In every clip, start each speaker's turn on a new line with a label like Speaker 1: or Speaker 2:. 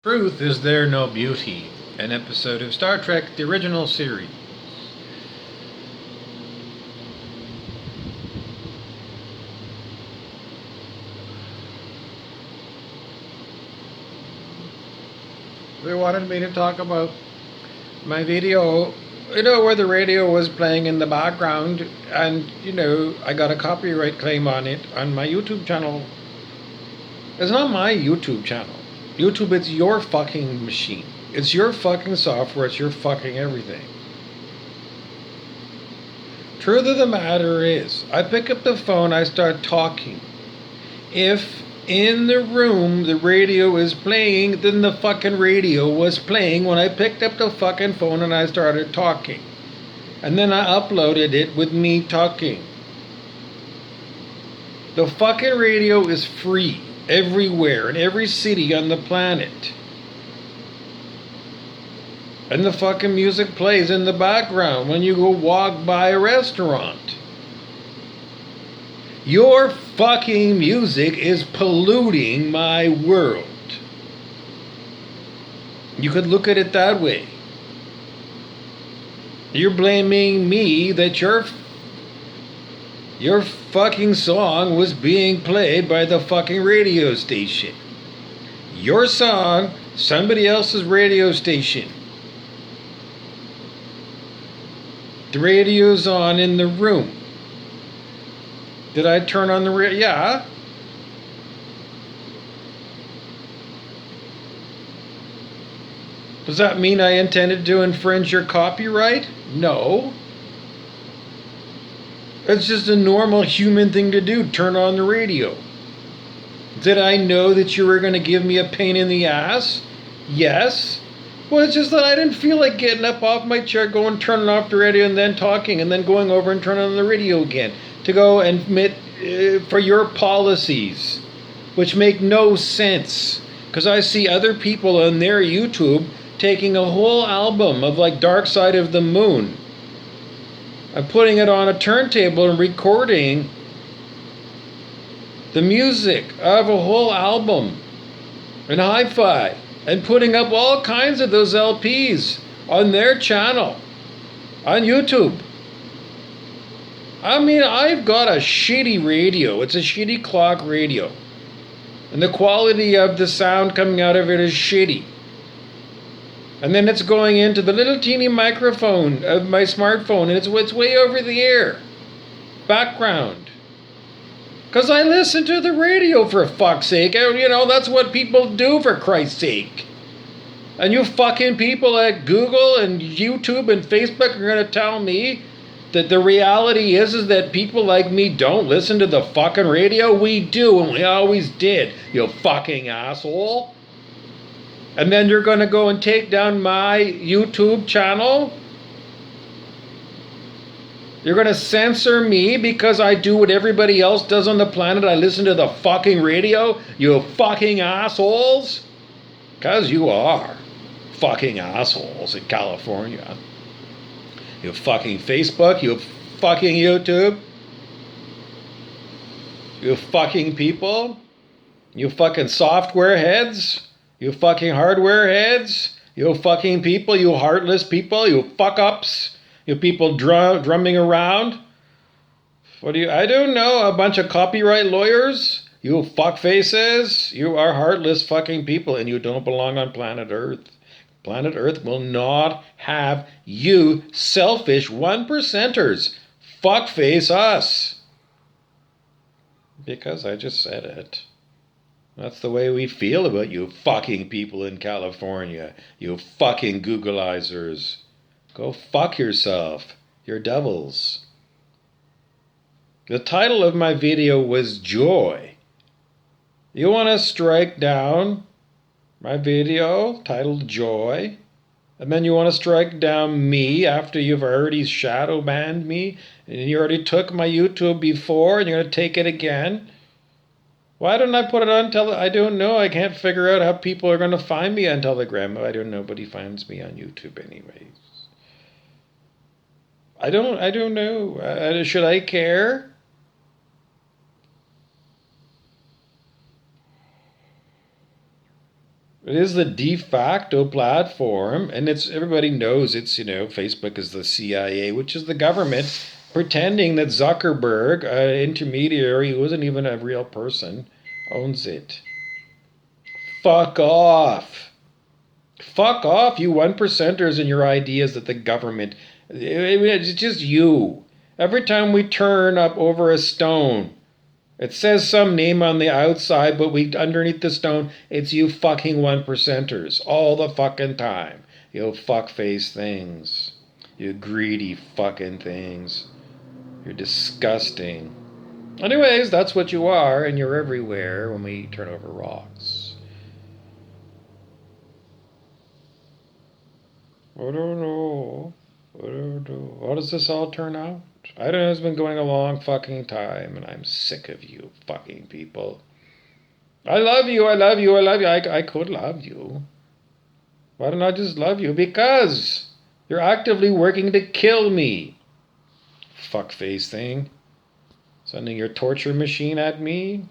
Speaker 1: Truth Is There No Beauty, an episode of Star Trek the Original Series. They wanted me to talk about my video, where the radio was playing in the background, and, I got a copyright claim on it on my YouTube channel. It's not my YouTube channel. YouTube, it's your fucking machine. It's your fucking software. It's your fucking everything. Truth of the matter is, I pick up the phone, I start talking. If in the room the radio is playing, then the fucking radio was playing when I picked up the fucking phone and I started talking. And then I uploaded it with me talking. The fucking radio is free everywhere in every city on the planet. And the fucking music plays in the background when you go walk by a restaurant. Your fucking music is polluting my world. You could look at it that way. You're blaming me that your fucking song was being played by the fucking radio station. Your song, somebody else's radio station. The radio's on in the room. Did I turn on the radio? Yeah. Does that mean I intended to infringe your copyright? No. It's just a normal human thing to do, turn on the radio. Did I know that you were going to give me a pain in the ass? Yes. Well, it's just that I didn't feel like getting up off my chair, going turning off the radio and then talking and then going over and turning on the radio again to go and admit for your policies, which make no sense. Because I see other people on their YouTube taking a whole album of like Dark Side of the Moon and putting it on a turntable and recording the music of a whole album in hi-fi and putting up all kinds of those LPs on their channel on YouTube. I mean, I've got a shitty radio. It's a shitty clock radio. And the quality of the sound coming out of it is shitty. And then it's going into the little teeny microphone of my smartphone, and it's way over the air. Background. Because I listen to the radio, for fuck's sake. That's what people do, for Christ's sake. And you fucking people at Google and YouTube and Facebook are going to tell me that the reality is that people like me don't listen to the fucking radio? We do, and we always did, you fucking asshole. And then you're going to go and take down my YouTube channel? You're going to censor me because I do what everybody else does on the planet? I listen to the fucking radio? You fucking assholes? Because you are fucking assholes in California. You fucking Facebook, you fucking YouTube, you fucking people, you fucking software heads, you fucking hardware heads, you fucking people, you heartless people, you fuck-ups, you people drumming around. I don't know, a bunch of copyright lawyers, you fuckfaces, you are heartless fucking people and you don't belong on planet Earth. Planet Earth will not have you selfish 1%ers fuckface us. Because I just said it. That's the way we feel about you fucking people in California. You fucking Googleizers. Go fuck yourself. You're devils. The title of my video was Joy. You want to strike down my video titled Joy, and then you want to strike down me after you've already shadow banned me, and you already took my YouTube before, and you're going to take it again? Why didn't I put it on I don't know. I can't figure out how people are going to find me on Telegram. Nobody finds me on YouTube anyways. I don't know. Should I care? It is the de facto platform, and it's everybody knows it's Facebook is the CIA, which is the government pretending that Zuckerberg, an intermediary who isn't even a real person, owns it. Fuck off. Fuck off, you one percenters and your ideas that the government. It's just you. Every time we turn up over a stone, it says some name on the outside, but we underneath the stone, it's you fucking one percenters all the fucking time. You fuckface things. You greedy fucking things. You're disgusting. Anyways, that's what you are, and you're everywhere when we turn over rocks. I don't know. I don't know. How does this all turn out? I don't know. It's been going a long fucking time, and I'm sick of you fucking people. I love you. I love you. I love you. I could love you. Why don't I just love you? Because you're actively working to kill me. Fuckface thing. Sending your torture machine at me.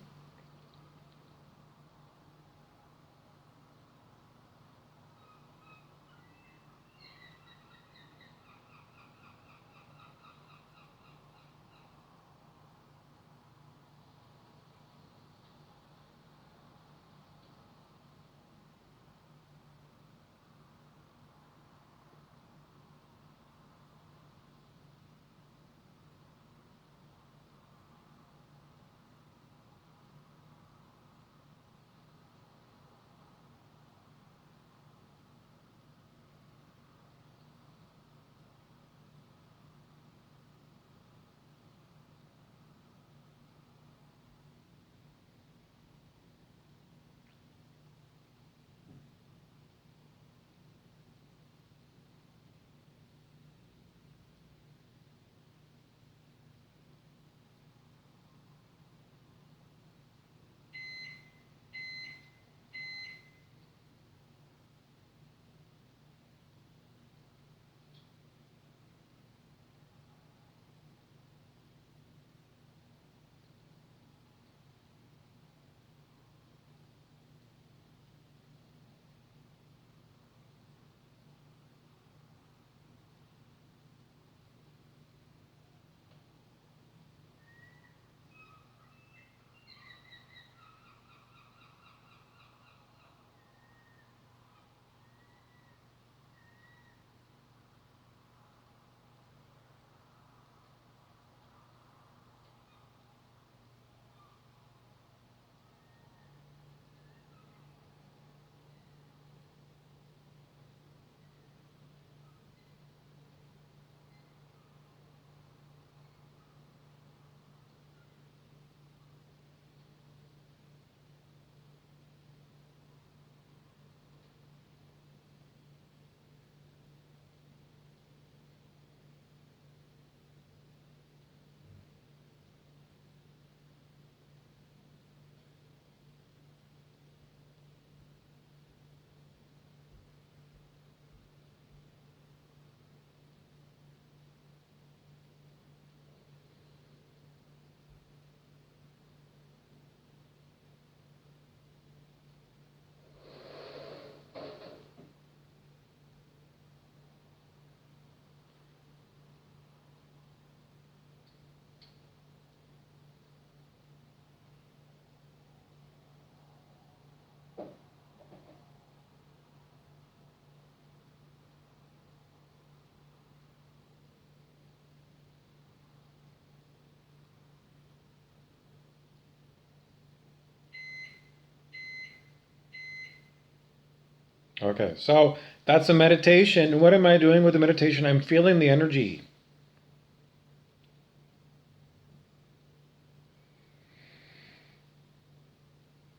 Speaker 1: Okay, so that's a meditation. What am I doing with the meditation? I'm feeling the energy.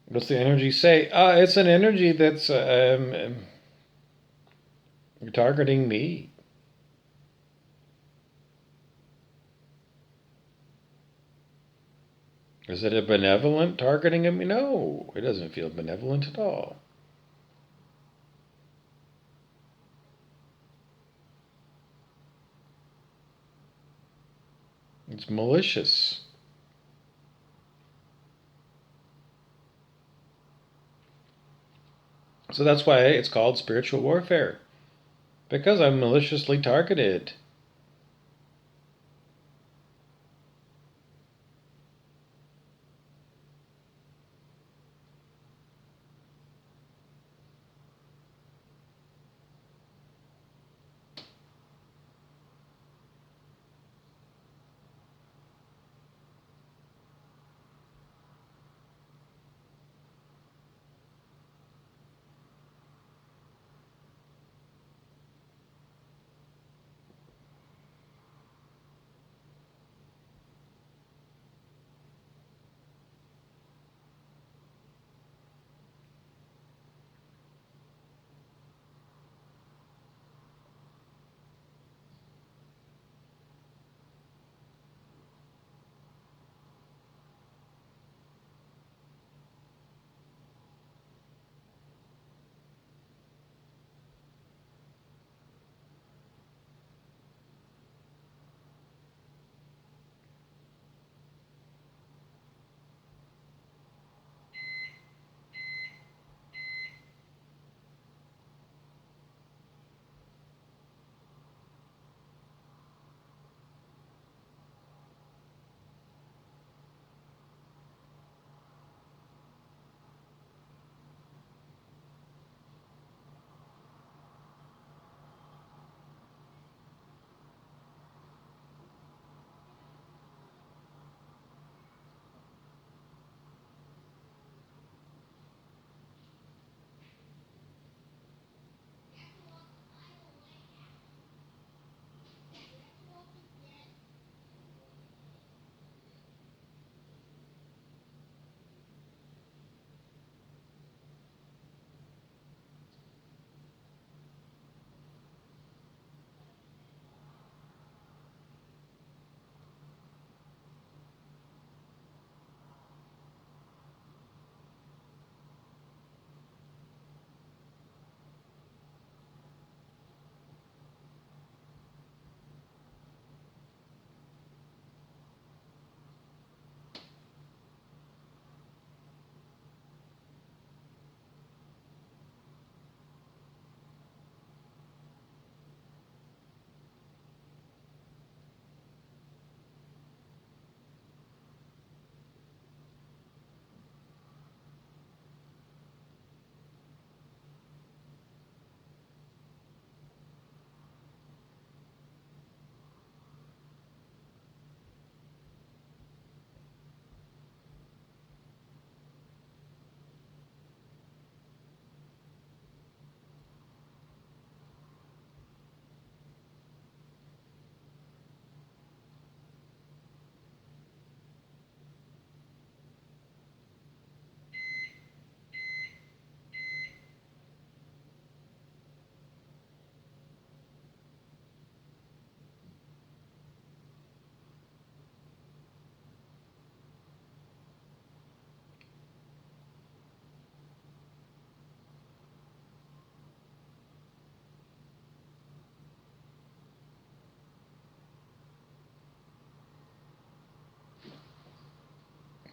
Speaker 1: What's the energy say? It's an energy that's targeting me. Is it a benevolent targeting of me? No, it doesn't feel benevolent at all. It's malicious. So that's why it's called spiritual warfare, because I'm maliciously targeted.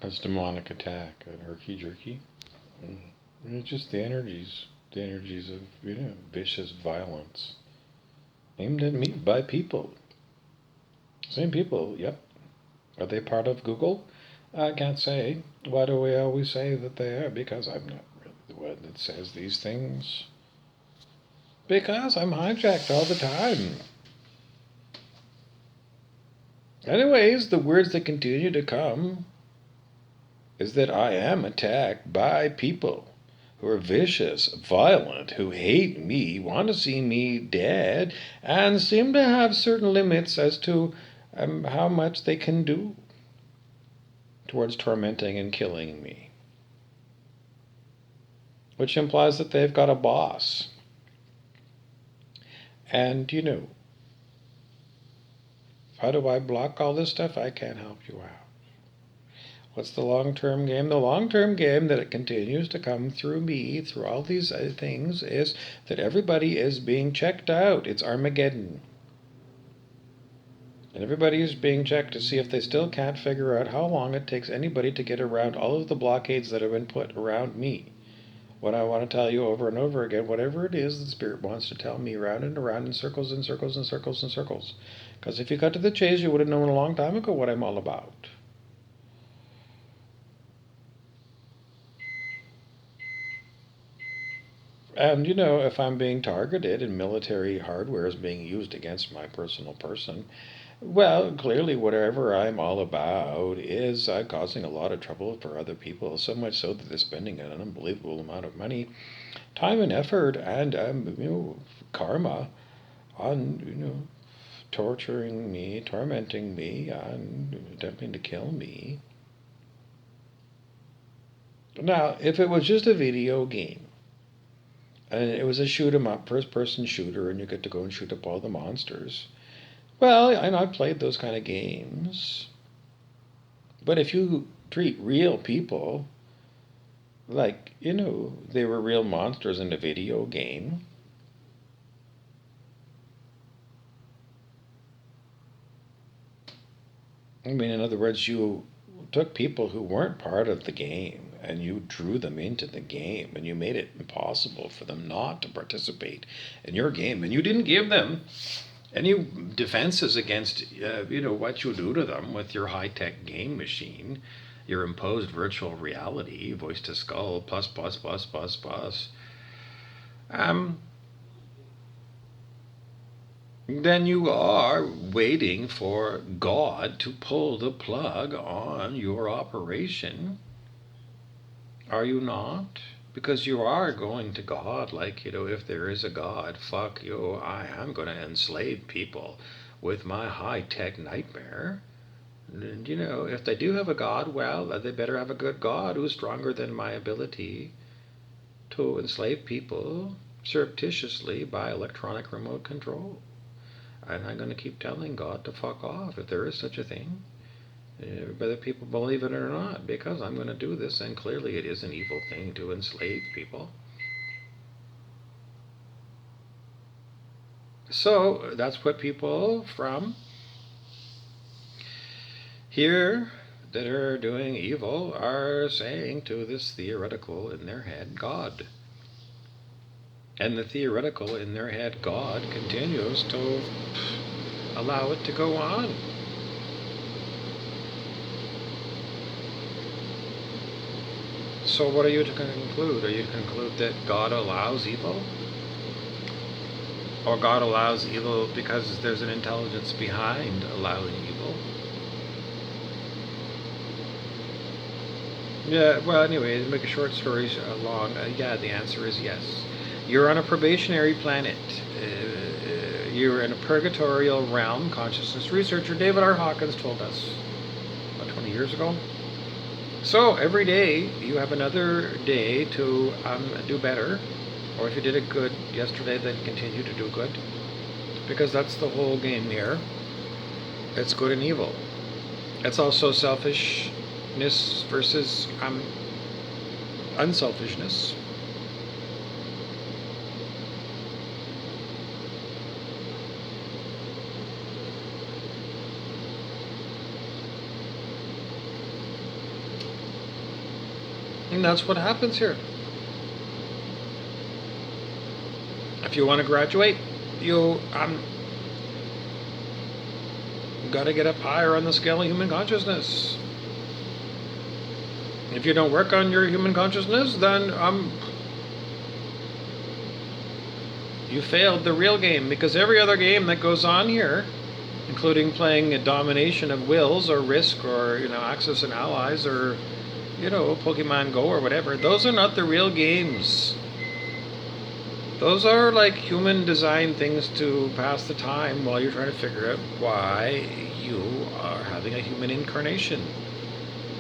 Speaker 1: That's demonic attack, a herky jerky. It's just the energies of vicious violence aimed at me by people. Same people, yep. Are they part of Google? I can't say. Why do we always say that they are? Because I'm not really the one that says these things. Because I'm hijacked all the time. Anyways, the words that continue to come is that I am attacked by people who are vicious, violent, who hate me, want to see me dead, and seem to have certain limits as to how much they can do towards tormenting and killing me. Which implies that they've got a boss. And, how do I block all this stuff? I can't help you out. What's the long-term game? The long-term game that it continues to come through me, through all these things, is that everybody is being checked out. It's Armageddon. And everybody is being checked to see if they still can't figure out how long it takes anybody to get around all of the blockades that have been put around me. what I want to tell you over and over again, whatever it is the Spirit wants to tell me, round and around in circles and circles and circles and circles. Because if you cut to the chase, you would have known a long time ago what I'm all about. And, if I'm being targeted and military hardware is being used against my personal person, well, clearly, whatever I'm all about is causing a lot of trouble for other people, so much so that they're spending an unbelievable amount of money, time and effort, and, karma on, torturing me, tormenting me, and attempting to kill me. Now, if it was just a video game, and it was a shoot 'em up, first person shooter, and you get to go and shoot up all the monsters. Well, and I've played those kind of games. But if you treat real people like, they were real monsters in a video game, I mean, in other words, you took people who weren't part of the game and you drew them into the game and you made it impossible for them not to participate in your game, and you didn't give them any defenses against what you do to them with your high-tech game machine, your imposed virtual reality, voice to skull, plus plus plus plus plus, then you are waiting for God to pull the plug on your operation. Are you not? Because you are going to God like, if there is a God, fuck you, I am going to enslave people with my high-tech nightmare. And, if they do have a God, well, they better have a good God who's stronger than my ability to enslave people surreptitiously by electronic remote control. And I'm going to keep telling God to fuck off if there is such a thing, whether people believe it or not, because I'm going to do this, and clearly it is an evil thing to enslave people. So that's what people from here that are doing evil are saying to this theoretical in their head God. And the theoretical in their head God continues to allow it to go on. So what are you to conclude? Are you to conclude that God allows evil? Or God allows evil because there's an intelligence behind allowing evil? Yeah, well, anyway, to make a short story long, yeah, the answer is yes. You're on a probationary planet. You're in a purgatorial realm. Consciousness researcher David R. Hawkins told us about 20 years ago. So every day you have another day to do better, or if you did it good yesterday, then continue to do good, because that's the whole game here. It's good and evil. It's also selfishness versus unselfishness. And that's what happens here. If you want to graduate, you got to get up higher on the scale of human consciousness. If you don't work on your human consciousness, then you failed the real game, because every other game that goes on here, including playing a domination of wills or Risk or Axis and Allies or Pokemon Go or whatever, those are not the real games. Those are like human designed things to pass the time while you're trying to figure out why you are having a human incarnation.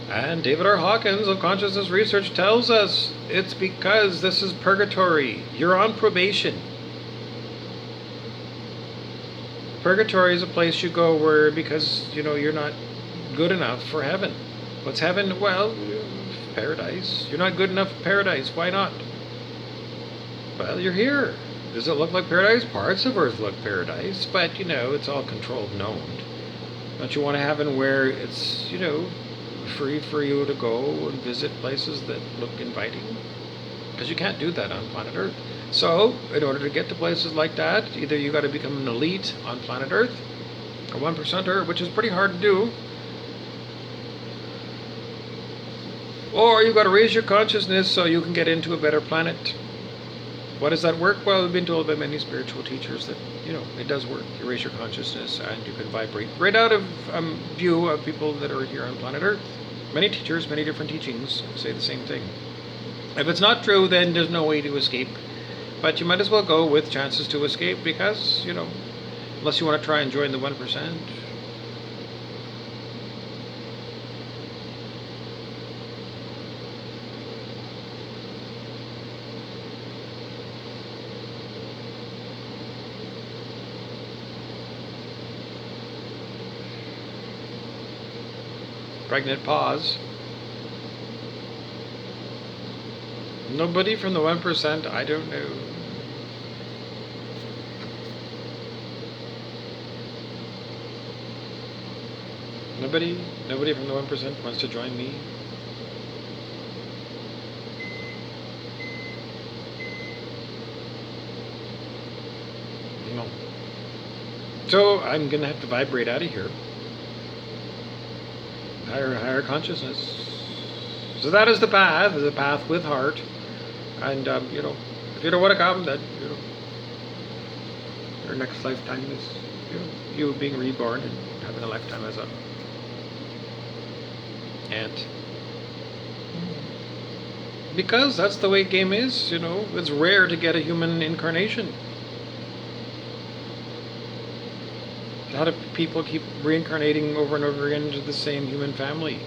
Speaker 1: And David R. Hawkins of Consciousness Research tells us it's because this is purgatory. You're on probation. Purgatory is a place you go where, because you're not good enough for heaven. What's heaven? Well, paradise. You're not good enough for paradise. Why not? Well, you're here. Does it look like paradise? Parts of Earth look paradise, but it's all controlled, known. Don't you want a heaven where it's free for you to go and visit places that look inviting? because you can't do that on planet Earth. So, in order to get to places like that, either you got to become an elite on planet Earth, a 1%er, which is pretty hard to do, or you got to raise your consciousness so you can get into a better planet. What does that work? Well, we've been told by many spiritual teachers that, it does work. You raise your consciousness and you can vibrate right out of view of people that are here on planet Earth. Many teachers, many different teachings say the same thing. If it's not true, then there's no way to escape. But you might as well go with chances to escape because, unless you want to try and join the 1%. Pregnant pause. Nobody from the 1%, I don't know. Nobody from the 1% wants to join me. No. So I'm gonna have to vibrate out of here. Higher consciousness. So that is the path with heart. And if you don't want to come, then your next lifetime is you being reborn and having a lifetime as a ant. Because that's the way game is. It's rare to get a human incarnation. A lot of people keep reincarnating over and over again into the same human family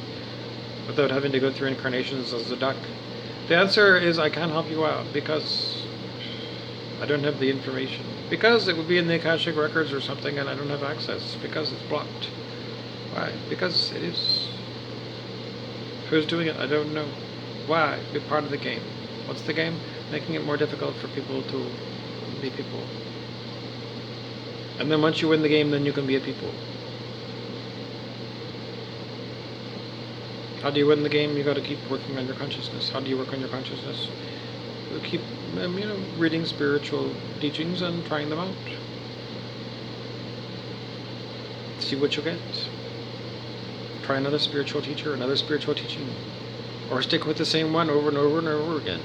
Speaker 1: without having to go through incarnations as a duck. The answer is I can't help you out because I don't have the information. Because it would be in the Akashic records or something and I don't have access. Because it's blocked. Why? Because it is. Who's doing it? I don't know. Why? Be part of the game. What's the game? Making it more difficult for people to be people. And then once you win the game, then you can be a people. How do you win the game? You got to keep working on your consciousness. How do you work on your consciousness? You keep, reading spiritual teachings and trying them out. See what you get. Try another spiritual teacher, another spiritual teaching, or stick with the same one over and over and over again.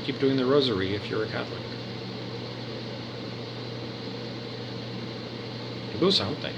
Speaker 1: Keep doing the rosary if you're a Catholic. Do something.